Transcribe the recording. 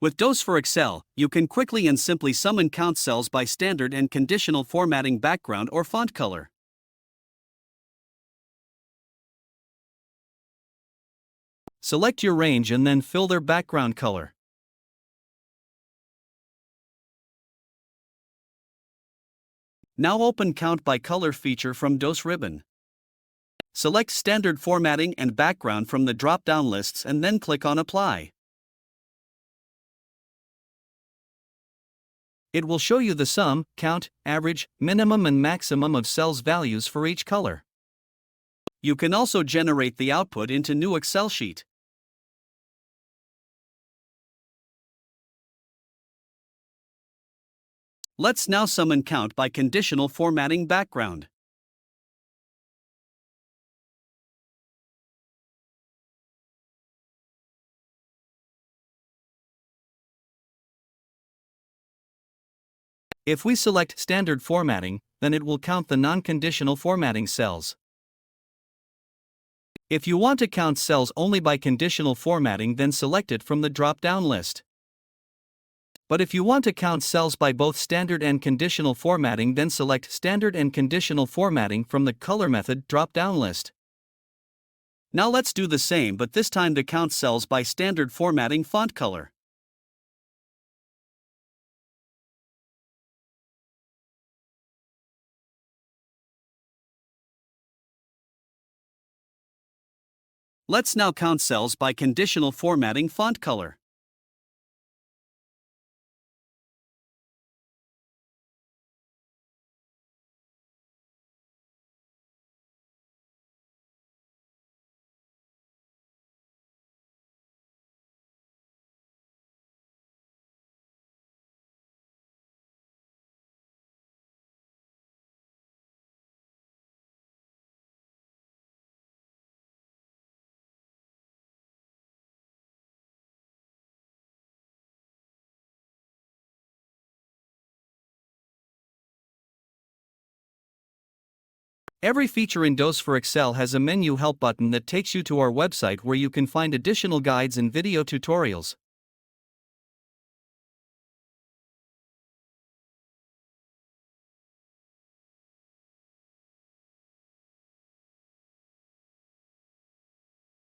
With DOS for Excel, you can quickly and simply sum and count cells by standard and conditional formatting background or font color. Select your range and then fill their background color. Now open Count by Color feature from DOS ribbon. Select Standard Formatting and Background from the drop-down lists and then click on Apply. It will show you the sum, count, average, minimum and maximum of cells values for each color. You can also generate the output into new Excel sheet. Let's now sum and count by conditional formatting background. If we select standard formatting, then it will count the non-conditional formatting cells. If you want to count cells only by conditional formatting, then select it from the drop-down list. But if you want to count cells by both standard and conditional formatting, then select Standard and Conditional Formatting from the Color Method drop-down list. Now let's do the same, but this time to count cells by standard formatting font color. Let's now count cells by conditional formatting font color. Every feature in DOS for Excel has a menu help button that takes you to our website where you can find additional guides and video tutorials.